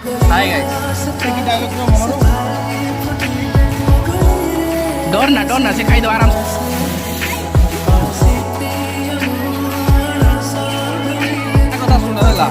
Hi guys डर ना से खाई दो आराम से। कथा सुन होला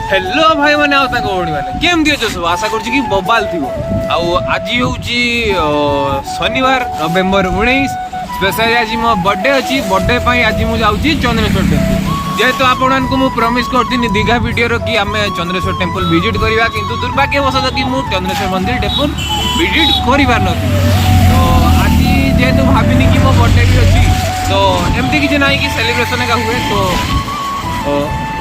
हेलो भाई मैंने आता कौड़ी मैंने केम दियो जो सब आशा करछि कि बबाल थिबो आउ आज होउची शनिवार नवेम्बर 19 स्पेशली आज मो बर्थडे अछि बर्थडे पई आज मु जाउची चंद्रेश्वर टेम्पल जेहेतु आपण को मु प्रॉमिस करथिनी दीघा वीडियो रो कि आमे चंद्रेश्वर टेम्पल विजिट करिवा किंतु दुर्भाग्यवश कि मु चंद्रेश्वर मंदिर टेम्पल विजिट करिवार नथि तो आज जेहेतु भाबिनी कि मो बर्थडे भी अछि तो एमती किछ नाही कि सेलिब्रेशन का हुए तो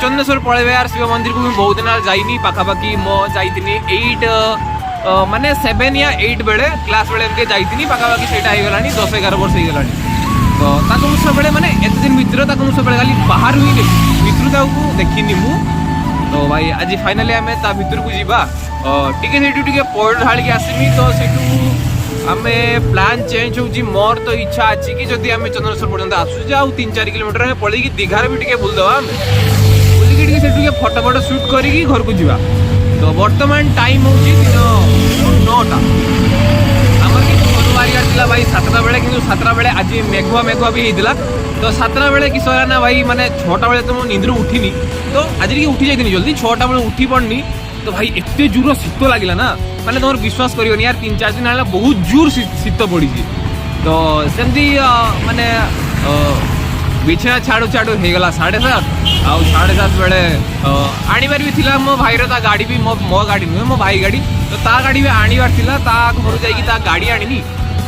चंद्रेश्वर पलैबे यार शिव मंदिर को बहुत दिन जाइनी पाखापाखि मो जाइतिनी 8 माने 7 या 8 बेले क्लास बेले एमके जाइतिनी पाखापाखि सेटा हो गलानी 10-11 वर्ष हो गलानी तो ताको सब बेले माने एत दिन भितर ताको सब बेले खाली बाहर हुई भितर ताको देखिनी मु तो भाई आज फाइनली आमे ता भितर को जीवा टिके सेटू टिके पॉइंट ढाल के आसीमी तो सेटू आमे प्लान चेंज होची मोर तो इच्छा अछि कि जदी आमे चंद्रेश्वर पर्यंत आसु जाऊ 3-4 किलोमीटर में पड़ी कि दीघार भी टिके बुल दवा से फोटो फोटो शूट करी घर को जीवा तो वर्तमान टाइम हूँ दिन 9टा आमर कि घर बाहर भाई 7टा बेले कि 7टा बेले आज मेघुआ भी होता तो 7टा बेले कि सरा ना भाई माने 6टा बेले तो मो निंद्र उठिनी तो आज टी उठी जाइनी जल्दी 6टा बेले उठी पड़नी तो भाई एत जोर शीत लगे ना माने तुम विश्वास कर यार 3-4 दिन है बहुत जोर शीत पड़ी तो सेमती माने बिछा छाड़ू छाड़ू हो गला 7:30 आउ 7:30 बेले आनिबार भी थिला मो भाईर ता गाड़ी भी मो गाड़ी नुहे मो भाई गाड़ी तो ता गाड़ी भी आनिबार थिला ता घर जाई ता गाड़ी आनिनी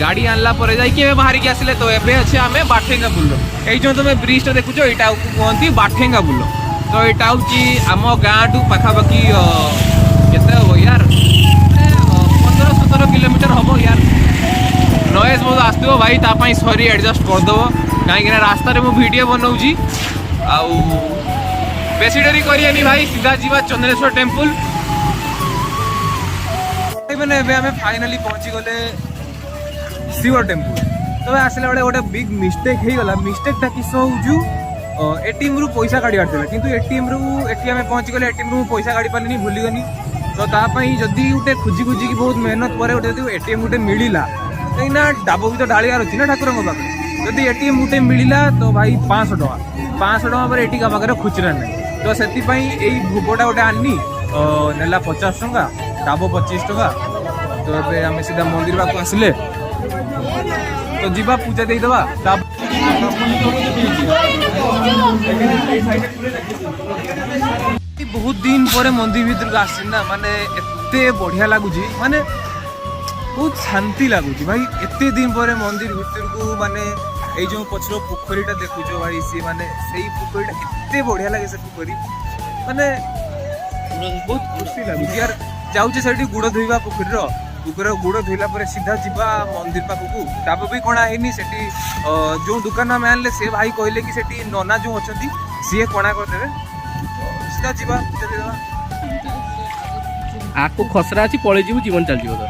गाड़ी आनला पर जाई के बाहर के आसिले तो एबे अछि हमें बाठेंगा बुल्लो एई जो तुम ब्रिज टा देखुछो एटा कहंती बाठेंगा बुल्लो तो एटा होची आम गाँठू पाखापाखि केते हो यार 15-17 किलोमीटर हम यार नॉइज बहुत आसो भाई तापाई सॉरी एडजस्ट कर दो कहीं रास्ता रे मु वीडियो बनाऊँगी आउ बेसी डेरी करियानी भाई सीधा जीवा चंद्रेश्वर टेम्पल मैंने एबे फाइनली पहुंची गले शिव टेम्पल तो आसला बेले गोटे बिग मिस्टेक हो गला मिस्टेकटा किस होजु एटीएम रु पैसा काढ़ी आर्थला किंतु एटीएम रु एटीएम पहुंची गले एटीएम रु पैसा काढ़ी पारलिनी भूलीगनी तो तापाई जदी गोटे खोजी खोजी की बहुत मेहनत पर गोटे एटीएम गोटे मिलला कहीं डाब भी तो ढालियार अच्छी ना ठाकुर पाखे जदि एटीएम गोटे मिलला तो भाई 500 टका पर एटी पाखे खुचरा ना तो से भोगटा गोटे आनी नेला 50 टका डाब 25 टका तो ये आम सीधा मंदिर पाक आसिले तो जीवा पूजा देदेबा बहुत दिन पर मंदिर भीतर को आसी ना माने एते बढ़िया लगुच माने बहुत शांति लगुच भाई एते दिन पर मंदिर भीतर को माने ये जो पछर पोखरीटा देखुच भाई सी माने से पोखरीटा एते बढ़िया लगे से पोखरी माने बहुत खुशी लगुच यार जाऊे से गुड़ धोवा पोखरीर गुड़ धोला पर सीधा जीवा मंदिर पाखक डाब भी कणा है जो दुकान में आनले से भाई कहले कि सेठी नना जो अच्छा सी कणा करदे सीधा जीवा आको खसरा अच्छी पड़े जीव जीवन चल जीव तो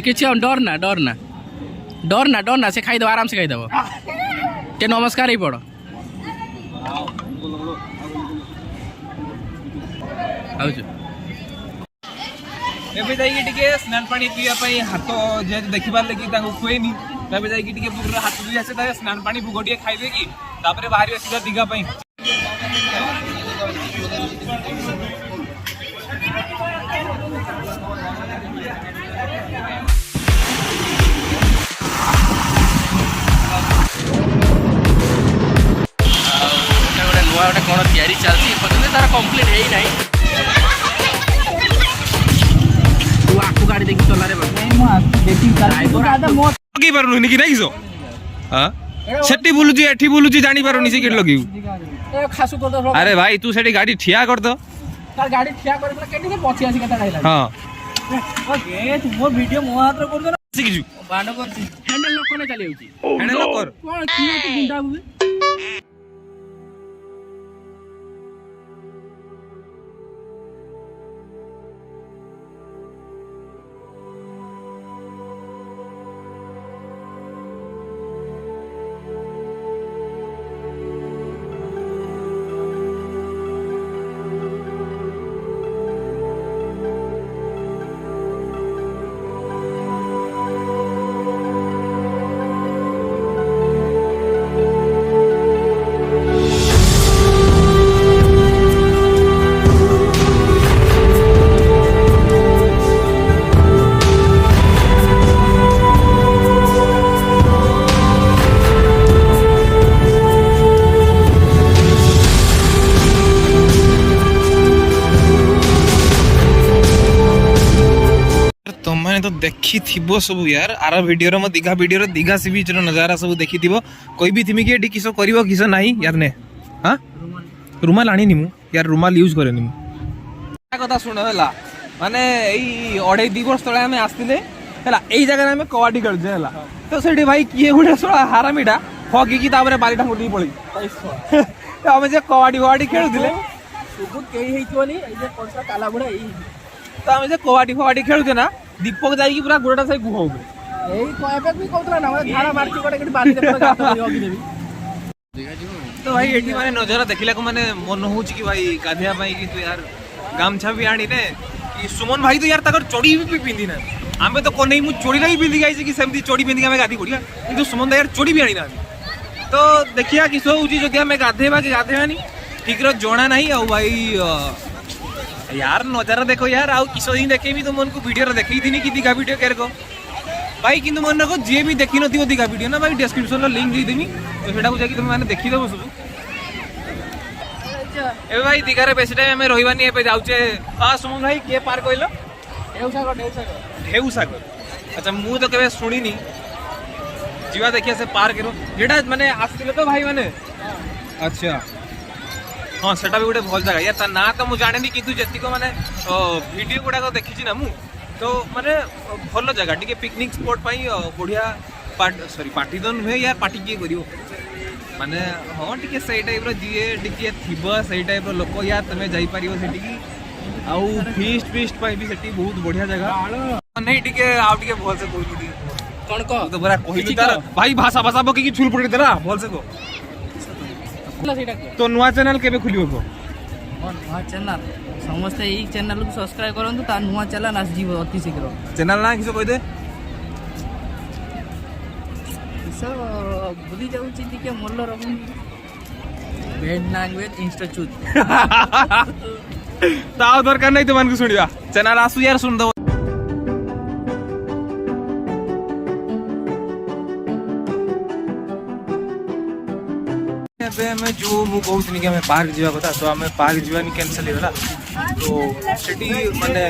किसी डर ना से खाई दो आराम से खाई दब टे नमस्कार ही पड़ एबे जाई टिके स्नान पानी पिया पई हाथ जे देखि पार लगी ताको खुएनी तबे जाई टिके पुरा हाथ दुई आसे ता स्नान पानी भुगटिए खाई दे की तापरे बाहर सीधा दीघा पई गोटे कौन तैयारी चलती तार कंप्लीट है ना तू आपको गाड़ी देखी चला रे देखी ଲଗେଇ ପାରୁନି କି ନାଇଁ ହଁ ସେଠି ବୁଲୁଛି ଏଠି ବୁଲୁଛି ଜାଣି ପାରୁନି ସେ କେଠି ଲଗେଇବୁ ଖାସୁ କରିଦ ଆରେ ଭାଇ ତୁ ସେଠି ଗାଡି ଠିଆ କରିଦ ତାର ଗାଡି ଠିଆ କରି କେଟି ସେ ପଛି ଆସି କଥା ଖାଇଲା ହଁ ଓକେ ତୁ ମୋ ଭିडिଓ ମୋ ହାତରେ କରୁଛ ନା ଶିଖିଛୁ ବାଣ୍ଡ କରୁଛି ହ୍ୟାଣ୍ଡେଲ ଲୋକ ନା ଚାଲି ଯାଉଛି ହେଣେ କର କଣ କି ତୁ ଗୁଣ୍ଡା ବୁବେ ତମେ ତ ଦେଖିଥିବ ସବୁ ୟାର ଆର ଭିଡିଓର ମୋ ଦୀଘା ଭିଡିଓର ଦୀଘା ସି ବିଚ୍ ର ନଜାରା ସବୁ ଦେଖିଥିବ କହିବି ଥିମି କି ଏଠି କିସ କରିବ କିସ ନାହିଁ ୟାର ନେ ହଁ ରୁମାଲ ଆଣିନି ମୁଁ ୟାର ରୁମାଲ ୟୁଜ୍ କରେନି ମୁଁ କଥା ଶୁଣ ହେଲା ମାନେ ଏଇ 2.5 ବର୍ଷ ତଳେ ଆମେ ଆସିଥିଲେ ହେଲା ଏଇ ଜାଗାରେ ଆମେ କବାଡି ଖେଳୁଛେ ହେଲା ତ ସେଠି ଭାଇ କିଏ ଗୋଟେ ଶୁଣ ହାରାମିଟା ହଗିକି ତାପରେ ବାଲି ଟାଙ୍ଗୁଟି ପଳେଇ ଆମେ ଯେ କବାଡି ଖେଳୁଥିଲେ ସବୁ କେହି ହେଇଥିବନି ଏଇ ଯେ ପଛର କାଲା ବୁଢା ଏଇ ତ ଆମେ ଯେ କବାଡି ଖେଳୁଛେ ନା ଦୀପକ ଯାଇକି ପୁରା ଗୋଡଟା ସେଇ ଗୁହ ଉପରେ ଏଇ କହିବା ବି କହୁଥିଲା ନା ମାନେ ଝାଡା ମାରଛି ଗୋଟେ କେଠି ବାଲି ଦେଖ ଗାତ କରି ହଗି ଦେବି ତ ଭାଇ ଏଠି ମାନେ ନଜର ଦେଖିଲାକୁ ମାନେ ମନ ହଉଛି କି ଭାଇ ଗାଧେଇବା ପାଇଁ କିନ୍ତୁ ୟାର ଗାମଛା ବି ଆଣିନେ କି ସୁମନ ଭାଇ ତ ୟାର ତାଙ୍କର ଚଡି ବି ପିନ୍ଧି ନା ଆମେ ତ କନେଇ ମୁଁ ଚଡିଟା ବି ପିନ୍ଧିକି ଆଇଛି କି ସେମିତି ଚଡି ପିନ୍ଧିକି ଆମେ ଗାଧି ପଡିବା କିନ୍ତୁ ସୁମନ ଭାଇ ୟାର ଚଡି ବି ଆଣିନାହାନ୍ତି ତ ଦେଖିବା କିସ ହଉଛି ଯଦି ଆମେ ଗାଧେଇବା କି ଗାଧେଇବାନି ଠିକର ଜଣା ନାହିଁ ଆଉ ଭାଇ यार नजारा देखो यार आउ किस दिन देखेबी तुमको वीडियो देखई दिनी कि दीघा वीडियो केर को भाई किंतु मन रखो जे भी देखि नथिबो दीघा वीडियो ना भाई डिस्क्रिप्शन लो लिंक दे देमी तो सेटा को जाकी तुम माने देखि देबो सब ए भाई दीघा रे बेसी टाइम हमें रहिबानी एबे जाउचे हां सुमन भाई के पार कइलो ढेउ सागर अच्छा मु तो केबे सुनिनी जीवा देखिया से पार करो जेटा माने आस्तिले तो भाई माने अच्छा हाँ सेटा भी गोटे भल जगह यार ता ना तो मुझे जाने कि जेतिक माने वीडियो गुड़ाक देखी ना मु तो माने भल जगह टी पिकनिक स्पॉट बढ़िया पार्टी तो नुहे यार पार्टी किए कर माने हाँ टी से टाइप जी टी थी से टाइप लोक यार तुम्हें जापर से आउ फीस्ट फीस्ट भी से बहुत बढ़िया जगह नहीं टी आउ टे भल से कहलु कौन कह तो बरा कहलु तार भाई भाषा भाषा पकई छुल पड़ी देला भल से कह तो नुआ चैनल केबे खुलिबो को नुआ चैनल समस्त एई चैनल को सब्सक्राइब करंतु ता नुआ चैनल आस जीव अति शीघ्र चैनल ना किसो कह दे किसो भूली जाउ चिंती के मोल्ल रखुन बेड लैंग्वेज इंस्टीट्यूट ताव दरकार नहीं तुमन को सुनिया चैनल आसु यार सुन दो हमें जो मु कहूँ कि पार्क जावा कथा तो आम पार्क जावानी कैंसल होगा तो सेठी माने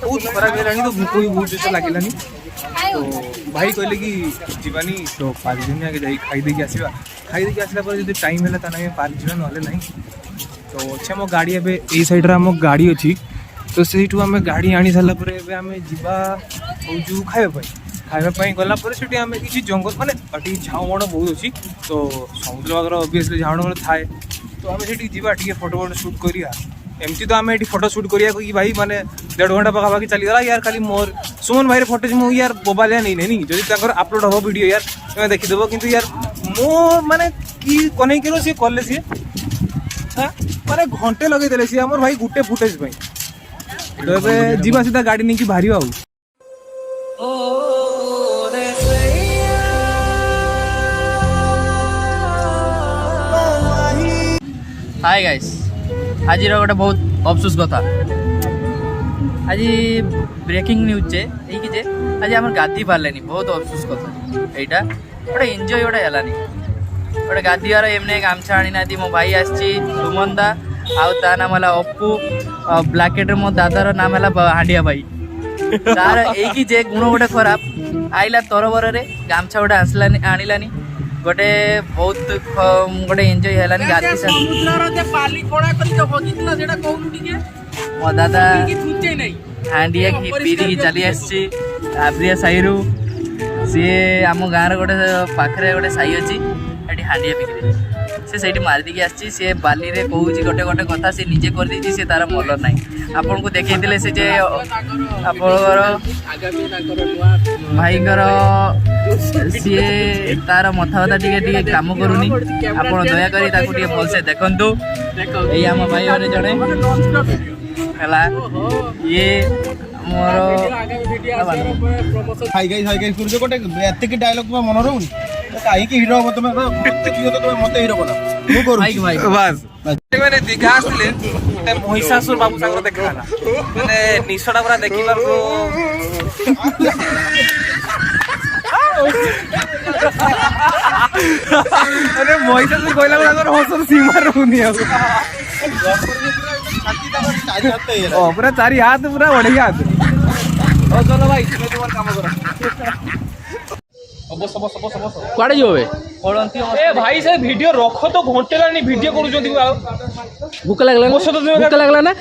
बहुत खराब है तो भूख भी बहुत जैसे लगे तो भाई कहले कि जीवानी तो पार्क जानी आगे जाई खाई देके आसीबा खाई देके आसला पर जदी टाइम हैला ताने पार्क जीवा नले नहीं तो अच्छा मो गाड़ी एबे ए साइड रा मो गाड़ी अछि तो सेठू आम गाड़ी आनी साला पर एबे आम जीवा होजू खाइबा गला पर सेठी आम किसी जंगल माने अटी झाउबण बहुत अच्छी तो समुद्र पाखर ऑब्वियसली झाउबण थाए तो आम से जीवा टी फोटो फोटो शूट करिया एमती तो आम ये फोटो शूट करिया कि भाई माने 1.5 घंटा पाखापाखि चलीगला यार खाली मोर सुमन भाई फोटोज मु यार मोबाइल नहीं नहीं जदि ताकर अपलोड हम वीडियो यार तुम्हें देखीदेव किंतु यार मो माने कि कनै केरो से कले से माने घंटे लगे देले से हमर भाई गुटे फुटेज भाई तो एबे जीवा सीधा गाड़ी नहीं कि भारी आउ हाय गाइस आज गोटे बहुत अफसोस कथा आज ब्रेकिंग न्यूज जे आज आम गाधी पारे बहुत अफसोस कथा यहाँ गोटे एंजय गोटे है गोटे गाधीवार एमने गामछा आनी ना मो भाई आसी सुमन दा आउ ता नाम है अपू ब्लैकेट मो दादार नाम है हांडिया भाई तार एकी जे गुण गोटे खराब आइला तरबरे गामछा गोटे आसलानी आनिलानी गोटे बहुत गोटे एंजॉय हेलानी गाधी सा मो दादा हांडिया की पीरी की चली आसी आब्रिया साईरु सी आम गाँव गोटे पाखे गोटे साई अच्छी एटी हांडिया बिक्री से सही मारिदिकी आसी सी बाली रे कहूँ गोटे गोटे कथा सी निजे कर दी सी तार मल ना आपन को देखते से जे आपणकर भाईकर सी तार मथावता टे काम करूनी आप दयाकोरी भलसे देखु ये आम भाई मैंने जड़े है ये मोर हाई गाइस सूर्य गोटे एतिक डायलॉग तुम मन रहूनी कहीं हिरो हम तुम मत हिरो बना मु करू बस मैंने दीघा आसले महिषासुर बाबू सागर देखा मैंने निशा पूरा देखी अरे महिषासुर कहला हसर सीमा रहूनी पूरा चारि हाथ पूरा बढ़िया हाथ चलो भाई तुम काम करो कुआड़े जो ए भाई से वीडियो रख तो घंटे लानी वीडियो करूछंती भूक लागला भूक लागला ना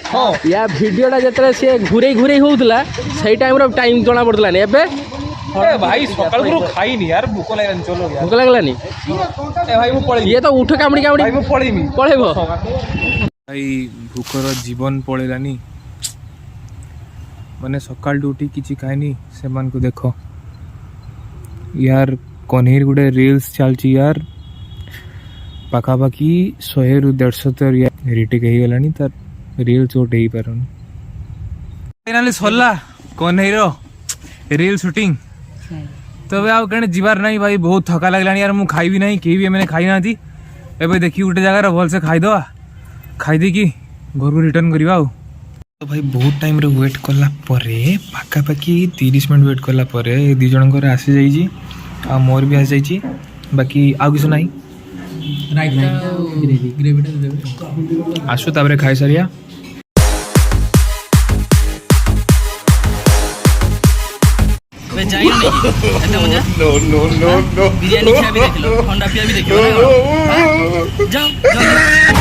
या वीडियोटा जेतरे से घुरे घुरे होउतला सही टाइम रो टाइम जणा पड़तला ने एबे ए भाई सकाळ गुरु खाई नहीं यार भूख लागलानी चलो यार भूक लागलानी ए भाई मु पळी ये तो उठ कामड़ी कामड़ी भाई मु पळीमी पळेबो भाई भूखर जीवन पळेलानी माने सकाळ उठी किछि खाइनी सेमान को देखो यार कन्हेर गुटे रील्स चलची यार पाखापाखि 100 ରୁ 150 तर रिटेक हो गलानी तार रील्स ओट ही पारनी फाइनली सरला कन्हेर रील शूटिंग तबे आउ कने जीवार नहीं भाई बहुत थका लागलानी यार मु खाइबी नहीं केही भी मैंने खाई ना थी एबे देखी गुटे जगह रे भल से खाई दवा खाई दे की घर को रिटर्न करवा तो भाई बहुत टाइम रे वेट कला परे पाखापाखि 30 मिनट वेट कला परे दी जनकर आसी जाइजी आ मोर भी आसी जाइजी बाकी आउ किछ नाही आसु ताबरे खाई सरिया बिरयानी खा भी देख लो ठंडा पिया भी देख लो जाओ